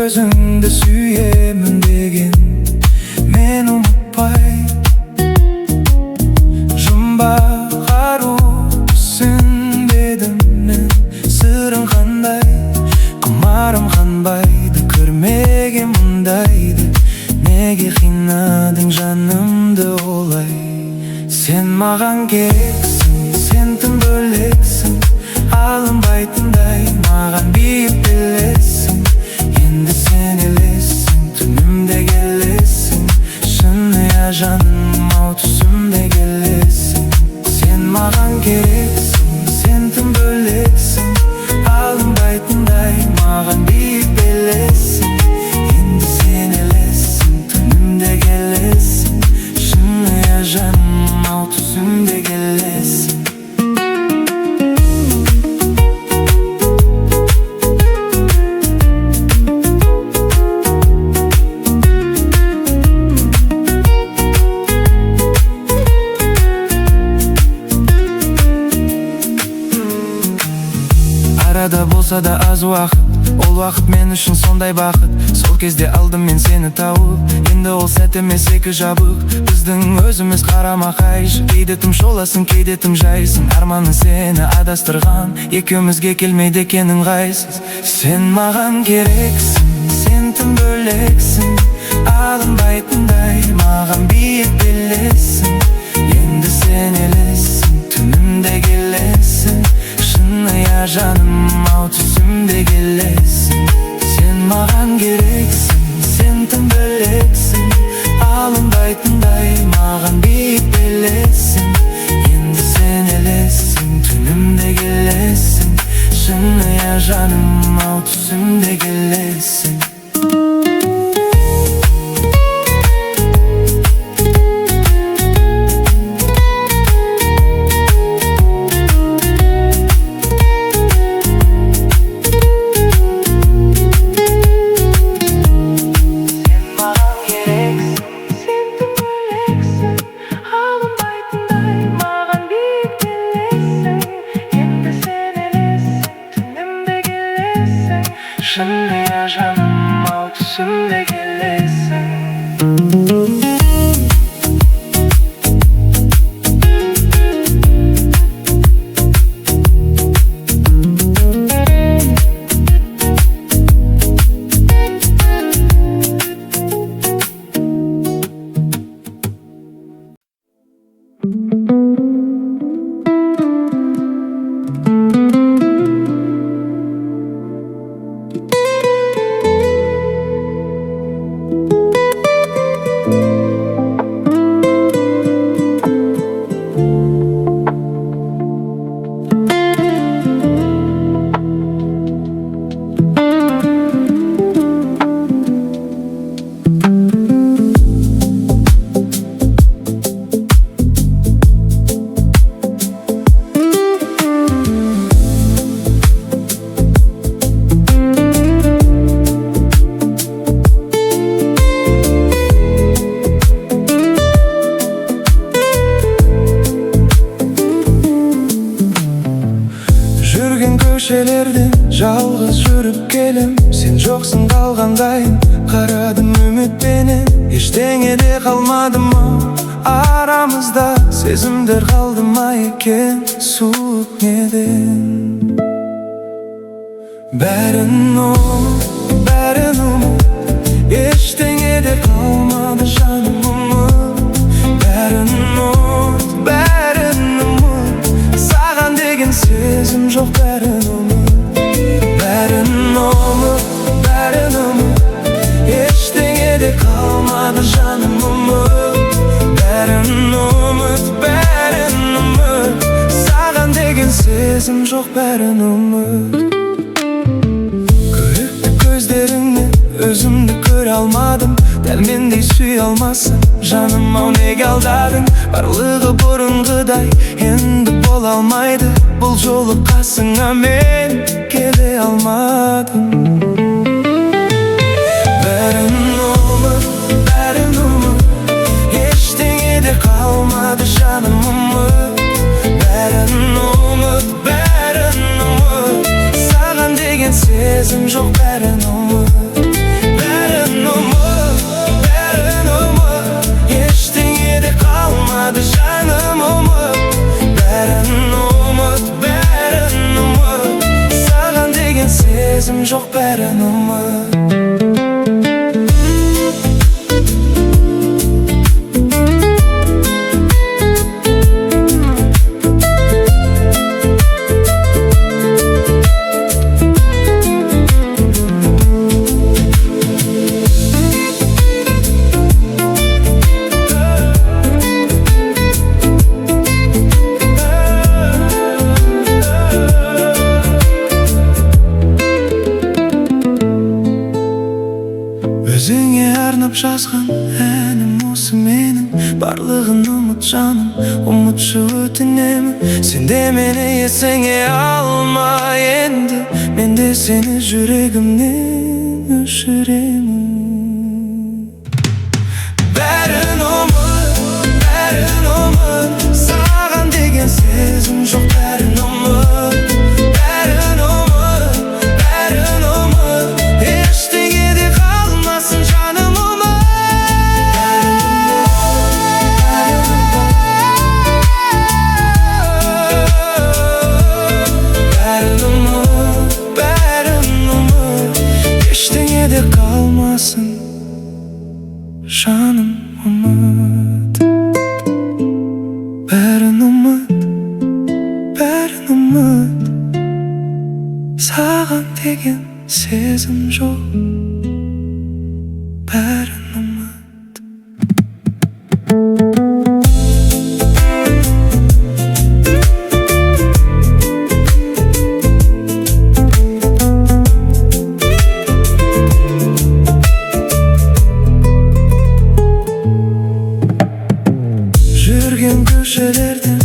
өзіңді сүйемін деген мен ұмытпай. Жұмбақ ару түсінбедім мен сырың қандай, құмарым қанбайды көрмеген мұндайды. Неге қинадың жанымды олай? Сен маған керексің, сен тым бөлексің, алынбайтындай маған биік белесің. Енді сен елессің, түнімде келесің, шыныя жаным ау түсімде келесің. Сен маған керексің, сен тым бөлексің, алынбайтындай маған биік белесің. Енді сен елессің, түнімде келесің, шыныя жаным ау түсімде келесің. Арада болса да аз уақыт, ол уақыт мен үшін сондай бақыт. Сол кезде алдым мен сені тауып, енді ол сәт емес екі жабық. Біздің өзіміз қарама-қайшы, кейде тым шоласың, кейде тым жайсың. Арманы сені адастырған, екеумізге келмейді екен ыңғайсыз. Сен маған керексің, сен тым бөлексің, алынбайтындай маған биік белесің. Енді сен елессің, түнімде келесің, шыныя жаным ау түсімде келесің. Сен маған керексің, сен тым бөлексің, алынбайтындай маған биік белесің. Енді сен елессің, түнімде келесің, шыныя жаным ау түсімде келесің. Шыныя жаным ау түсімде келесің. Көшелерден жалғыз жүріп келем, сен жоқсың қалғандайын. Қарадым үмітпенен, ештеңе де қалмады ма арамызда? Сезімдер қалды ма екен суық неден? Бәрін ұмыт, ештеңе де қалмады жаным ұмыт. Бәрін ұмыт, саған деген сезім жоқ. Бәрін ұмыт, ештеңе де қалмады жаным ұмыт. Бәрін ұмыт, саған деген сезім жоқ. Бәрін ұмыт. Көрікті көздеріңнен өзімді көре алмадым, дәл мендей сүйе алмасың жаным ау неге алдадың? Барлығы бұрынғыдай енді бола алмайды, бұл жолы қасыңа мен келе алмадым. Бәрін ұмыт, ештеңе де қалмады жаным ұмыт. Бәрін ұмыт, саған деген сезім жоқ. Бәрін ұмыт, umut. Өзіңе арнап жазған әнім осы менің, барлығын ұмыт жаным, ұмытшы өтінемін. Сен де мені есіңе алма енді, мен де сені жүрегімнен өшіремін. Бәрін ұмыт, саған деген сезім жоқ. Бәрін ұмыт, бәрін ұмыт, ештеңе де қалмасын жаным, ұмыт. Бәрін ұмыт, ештеңе де қалмасын жаным, ұмыт. Бәрін ұмыт, саған деген сезім жоқ. Бәрін ұмыт. Жүрген көшелерден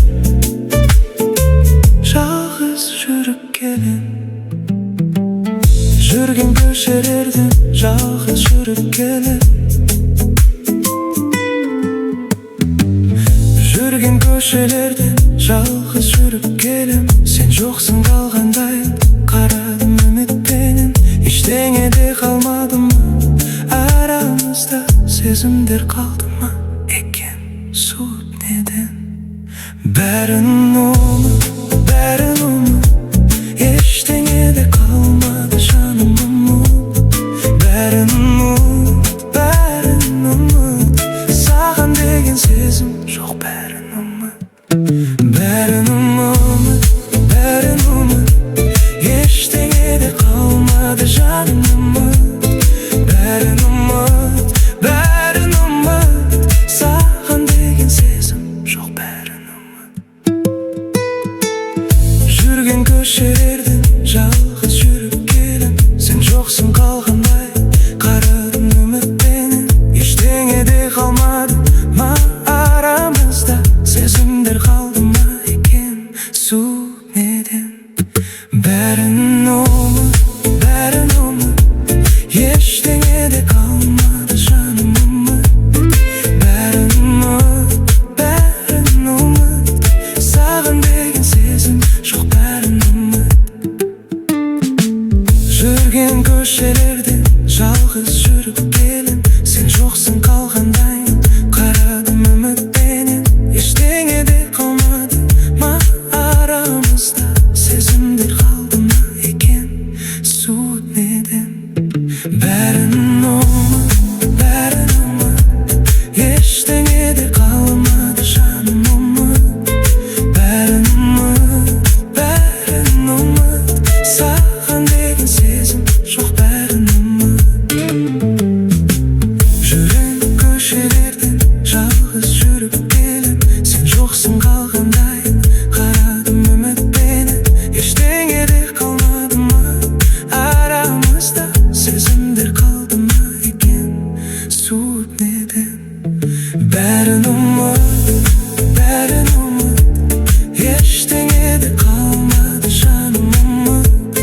жалғыз жүріп келем. Жүрген көшелерден жалғыз жүріп келем. Жүрген көшелерден жалғыз жүріп келем. Сен жоқсың қалғандай қарадым үмітпенен. Ештеңе де қалмады ма арамызда, сезімдер қалды ма екен суыт неден? Бәрін ұмыт, ештеңе де қалмады жаным, ұмыт. Бәрін ұмыт, саған деген сезім жоқ. Бәрін ұмыт. Бәрін ұмыт, ештеңе де қалмады жаным, ұмыт. Бәрін ұмыт, саған деген сезім жоқ. Бәрін ұмыт. Жүрген көшелерден жалғыз жүріп келем. Сен жоқсың қалғандай қарадым үмітпенен. Ештеңе де қалмады ма арамызда, сезімдер қалды ма екен суыт неден? Бәрін ұмыт, ештеңе де қалмады жаным, ұмыт. Бәрін ұмыт, саған деген сезім жоқ. Бәрін ұмыт. Жүрген көшелерден жалғыз жүріп келем. Сен жоқсың қалғандай қарадым үмітпенен. Ештеңе де қалмады ма арамызда, сезімдер қалды ма екен суыт неден? Бәрін ұмыт, ештеңе де қалмады жаным, ұмыт. Бәрін ұмыт, саған деген сезім жоқ. Бәрін ұмыт. Жүрген көшелерден жалғыз жүріп келем. Сен жоқсың қалғандай қарадым үмітпенен. Ештеңе де қалмады ма арамызда, сезімдер қалды ма екен суыт неден? Бәрін ұмыт, ештеңе де қалмады жаным, ұмыт.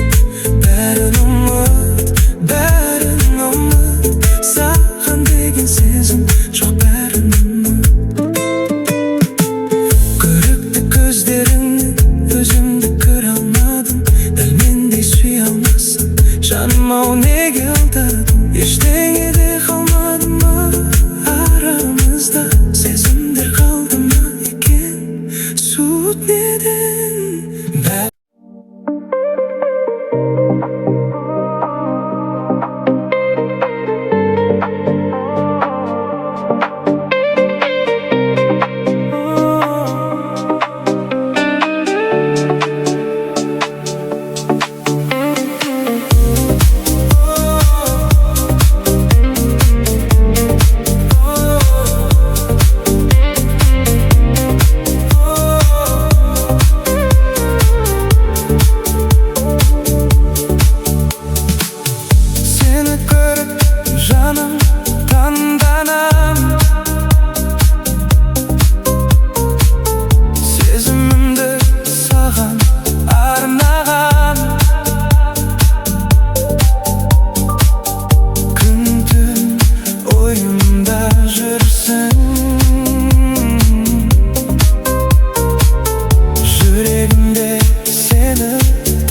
Бәрін ұмыт, саған деген сезім жоқ. Бәрін ұмыт. Көрікті көздеріңнен өзімді көре алмадым. Дәл мендей сүйе алмасын жаным, ау неге алдадың? Ештеңе де қалмады ма арамызда, сезімдер қалды ма екен суыт неден? жаным, таңданам. Сезімімді саған арнаған. Күн-түн ойымда жүрсің, жүрегімде сені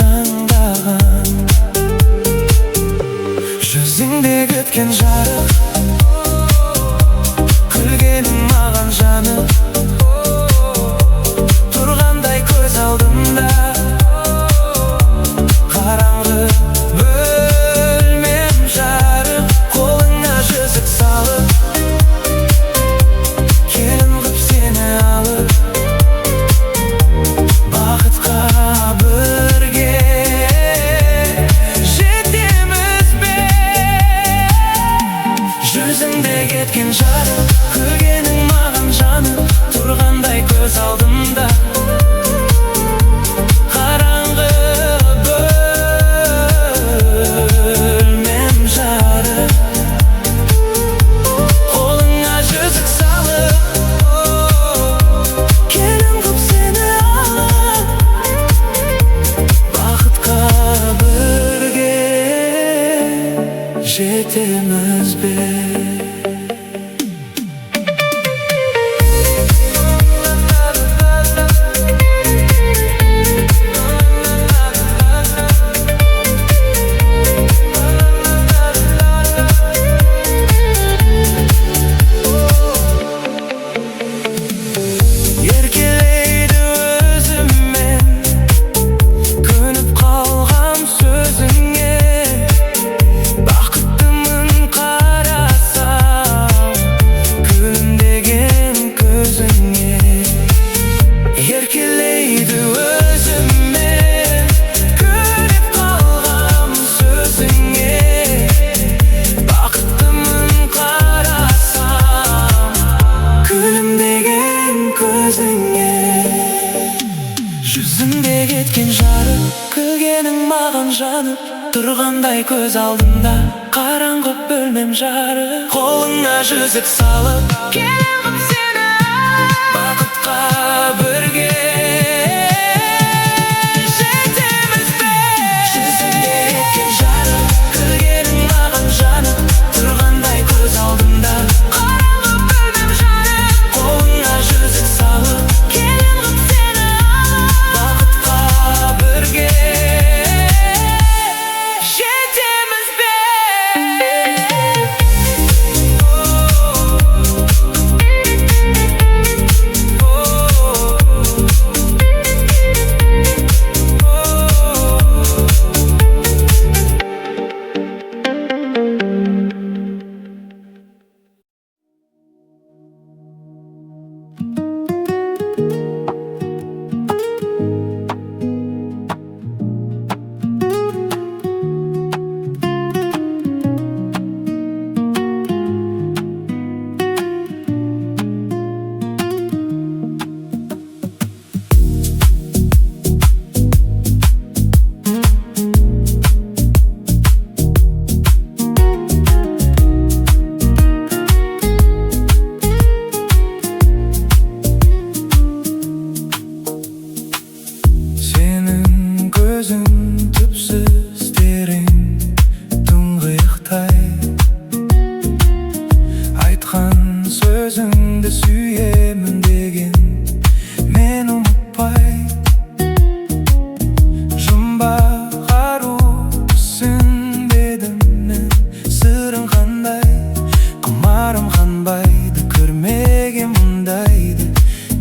таңдаған. Жүзіңде кеткен жарық, күлгенің маған жанып, тұрғандай көз алдымда. Қараңғы бөлмем жарық, қолыңа жүзік салып, келін қып сені алып, бақытқа бірге жетеміз бе? Жүзіңде кеткен жарық, күлгенің маған жанып, тұрғандай көз алдымда. Қараңғы бөлмем жарық, қолыңа жүзік салып, келін қып сені алып, бақытқа бірге жетеміз бе? Еркелейді өзіммен, көніп қалғам сөзіңе. Бақыттымын қарасам, күлімдеген көзіңе. Еркелейді өзіммен, көніп қалғам сөзіңе. Бақыттымын қарасам, күлімдеген көзіңе. Жүзіңде кеткен жарық, күлгенің маған жанып, тұрғандай көз алдымда. Қараңғы бөлмем жарық, қолыңа жүзік салып, келін қып сені алып, бақытқа бірге жетеміз бе? Жүзіңде кеткен жарық, күлгенің маған жанып, тұрғандай көз алдымда. Қараңғы бөлмем жарық, қолыңа жүзік салып, келін қып сені алып, бақытқа бірге жетеміз бе? Сенің көзің түпсіз терең тұңғиықтай, айтқан сөзіңді сүйемін деген мен ұмытпай. Жұмбақ арусың дедім мен, сырың қандай, құмарым қанбайды, көрмеген мұндайды.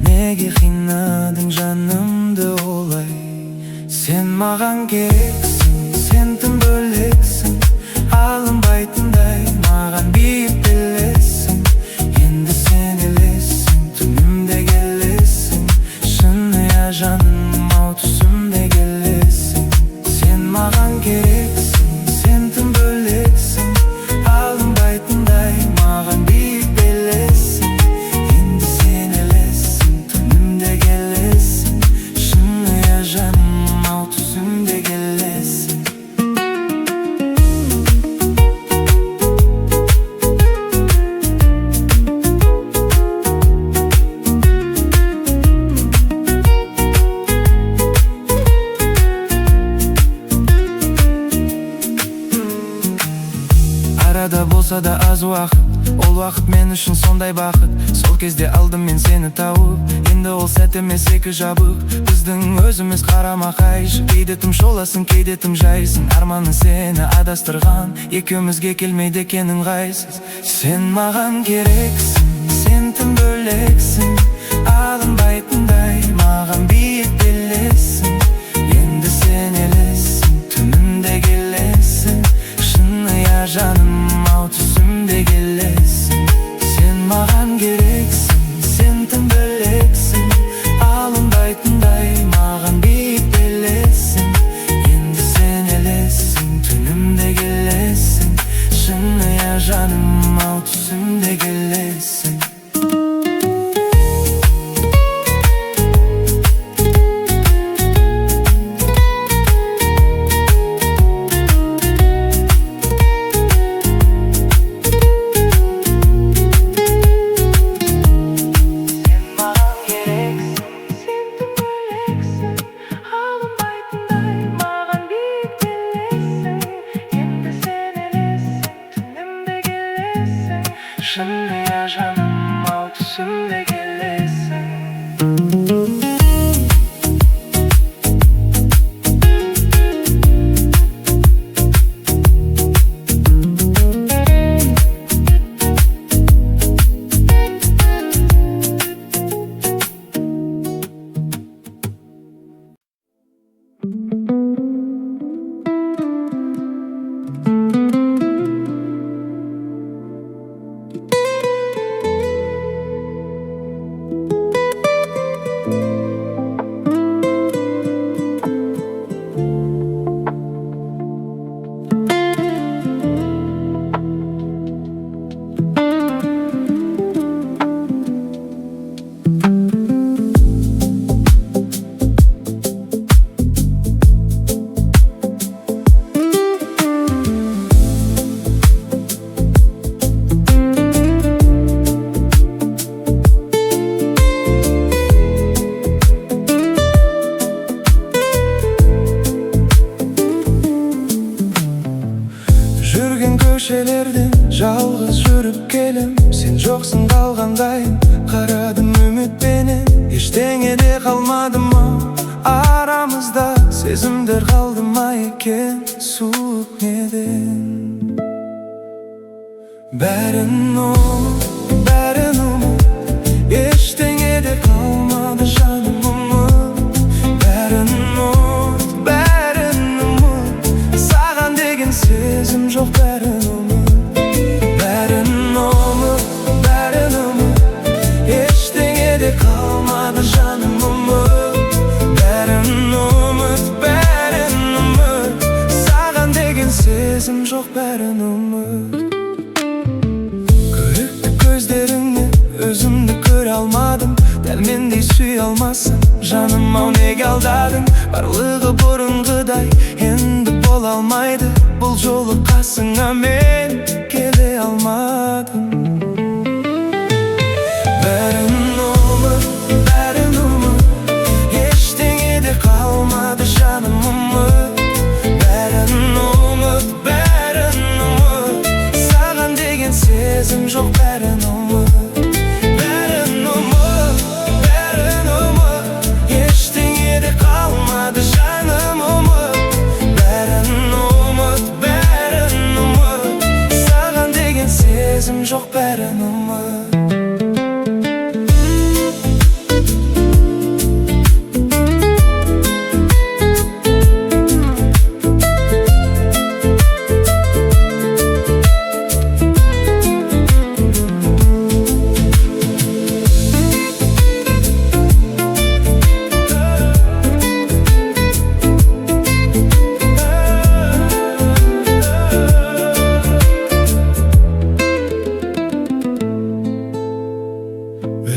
Неге қинадың жанымды олай? Сен маған керексің, сен тым бөлексің, алынбай арада болса да аз уақыт, ол уақыт мен үшін сондай бақыт. Сол кезде алдым мен сені тауып, енді ол сәт емес екі жабық. Біздің өзіміз қарама қайшы, кейде тым шоласың, кейде тым жайсың. Арманы сені адастырған, екеумізге келмейді екенің ғайсыз. Сен маған керексің, сен тым бөлексің, алынбайтындай маған биік белесің. Енді сен елесің, түнімде келесің, шыныя жаным ау түсімде келесің. Сен маған керексің, сен тым бөлексің, алынбайтындай маған биік белесің. Енді сен елесің, түнімде келесің, шыныя жаным ау түсімде келесің. Шыныя жаным ау түсімде келесің. Көшелерден жалғыз жүріп келем, сен жоқсың қалғандайын. Қарадым үмітпенен, ештеңе де қалмады ма арамызда? Сезімдер қалды ма екен суық неден? Бәрін ұмыт, ештеңе де қалмады жаным ұмыт. Бәрін ұмыт, саған деген сезім жоқ. Бәрін ұмыт, ештеңе де қалмады жаным ұмыт. Бәрін ұмыт, саған деген сезім жоқ. Бәрін ұмыт. Көрікті көздеріңнен өзімді көре алмадым, дәл мендей сүйе алмасың жаным ау неге алдадың? Барлығы бұрынғыдай енді бола алмайды, бұл жолы қасыңа мен келе алмадым. Бәрін ұмыт, ештеңе де қалмады жаным ұмыт. Бәрін ұмыт, саған деген сезім жоқ. Бәрін ұмыт, ештеңе де қалмады жаным ұмыт. Бәрін ұмыт, саған деген сезім жоқ. Бәрін ұмыт.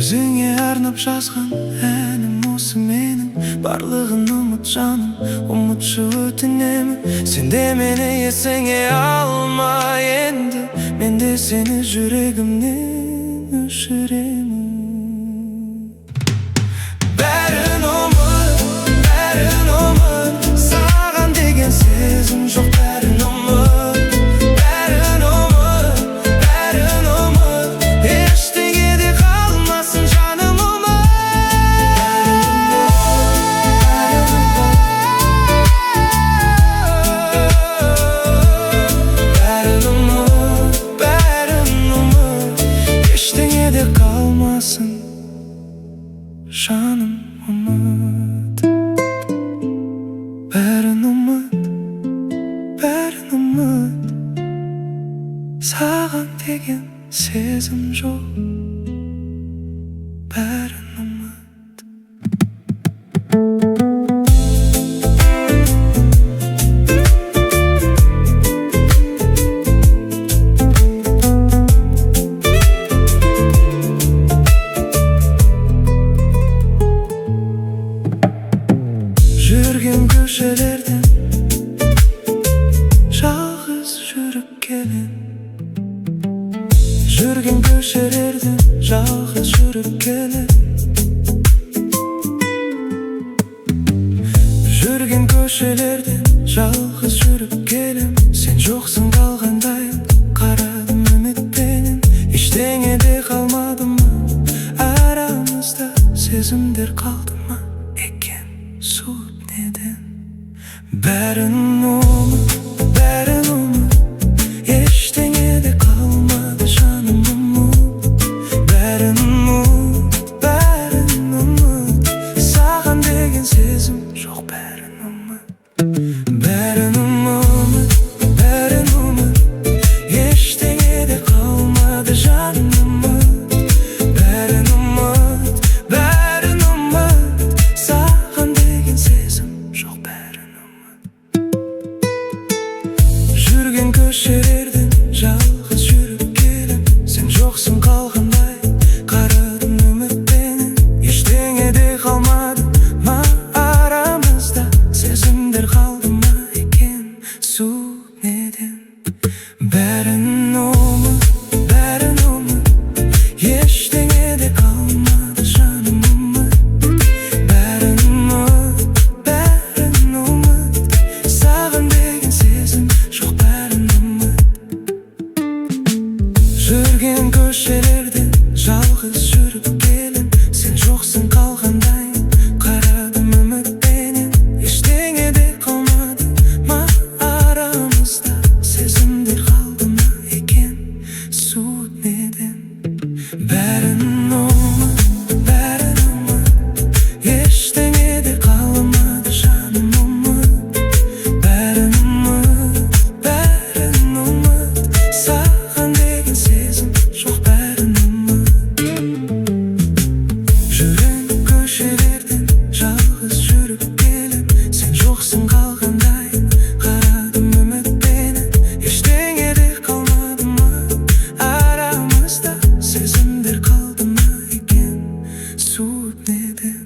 Өзіңе арнап жазған әнім осы менің. Барлығын ұмыт жаным, ұмытшы өтінемін. Сен де мені есіңе алма енді, мен де сені жүрегімнен өшіремін. Бәрін ұмыт, саған деген сезім жоқ. Бәрін ұмыт, саған деген сезім жоқ, бәрін ұмыт. Жүрген көшелерден жалғыз жүріп келем. Жүрген көшелерден жалғыз жүріп келем. Жүрген көшелерден жалғыз жүріп келем. Сен жоқсың қалғандай қарадым үмітпенен. Ештеңе де қалмады ма арамызда, сезімдер қалды ма екен суыт неден? Бәрін ұмыт, бәрін ұмыт, ештеңе де қалмады жаным ұмыт. Бәрін ұмыт, бәрін ұмыт, саған деген сезім жоқ, бәрін ұмыт. Бәрін ұмыт, бәрін ұмыт, ештеңе де қалмады жаным ұмыт. Бәрін ұмыт, бәрін ұмыт, саған деген сезім жоқ, бәрін ұмыт. Жүрген көшелерден жалғыз жүріп келем. Сен жоқсың қалғандай қарадым үмітпенен. Ештеңе де қалмады ма арамызда, сезімдер қалды ма екен суыт неден? Бәрін ұмыт, бәрін ұмыт, ештеңе де қалмады жаным ұмыт. Бәрін ұмыт, бәрін ұмыт, саған деген сезім жоқ, бәрін ұмыт. Жүрген көшелерден жалғыз жүріп келем. Сен жоқсың қалғандай қарадым үмітпенен. Ештеңе де қалмады ма арамызда, сезімдер қалды ма екен суыт неден? Бәрін ұмыт, бәрін ұмыт, ештеңе де қалмады жаным ұмыт. Бәрін ұмыт, бәрін ұмыт, саған деген сезім жоқ, бәрін ұмыт. Жүрген көшелерден жалғыз жүріп келем. Сен жоқсың қалғандай қарадым үмітпенен. Ештеңе де қалмады ма арамызда, сезімдер қалды ма екен суыт неден?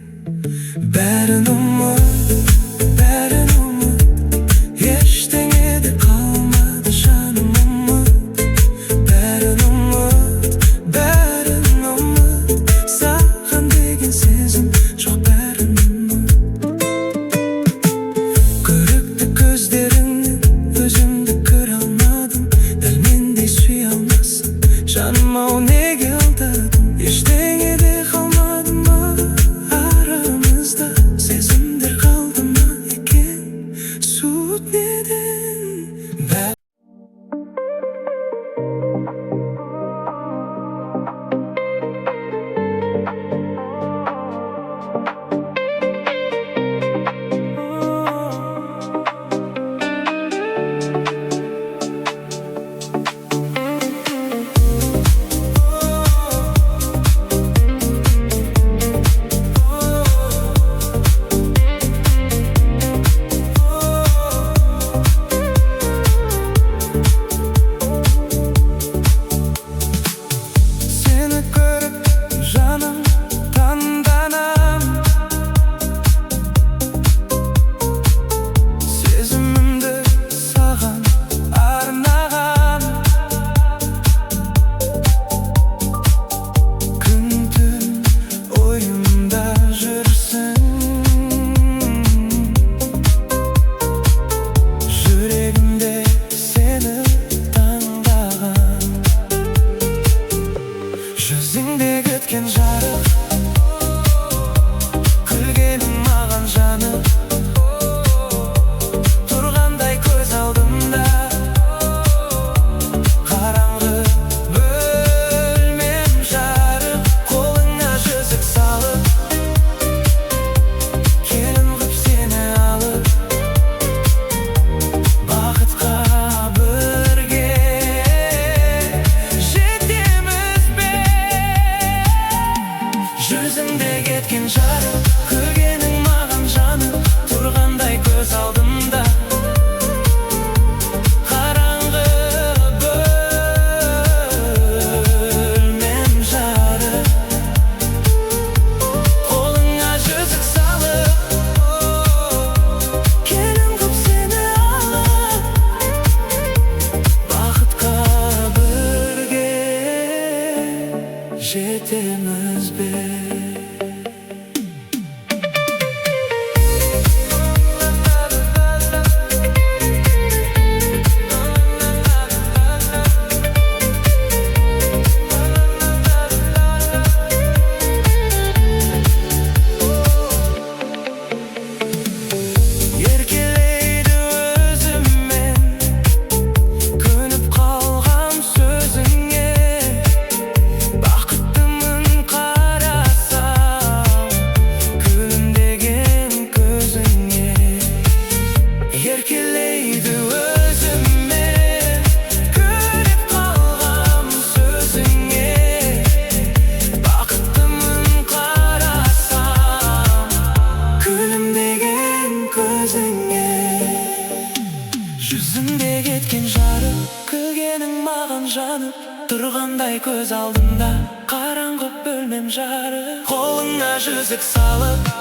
Бәрін ұмыт, бәрін ұмыт, ештеңе де қалмады жаным ұмыт. Бәрін ұмыт, бәрін ұмыт, саған деген сезім жоқ, бәрін ұмыт. Көрікті көздеріңнен өзімді көре алмадым. Дәл мендей сүйе алмасын жаным-ау, неге алдадың? Ештеңе де қалмады ма арамызда, сезімдер қалды ма екен суыт неден? Сені көріп жаным таңданам. Сезімімді саған арнаған. Күн-түн ойымда жүрсің. Жүрегімде сені таңдаған. Жүзіңде өткен жарық, күлгенің маған жанып тұрғандай көз алдымда. Қараңғы бөлмем жарық, қолыңа жүзік салып, келін қып сені алып, бақытқа бірге жетеміз бе? Еркелейді өзіме, күліп қалғам сөзіңе. Бақыттымын қарасам, күлімдеген көзіңе. Жүзіңде кеткен жарық, күлгенің маған жанып тұрғандай көз алдында, қараңғы бөлмем жарық. Қолыңа жүзік салып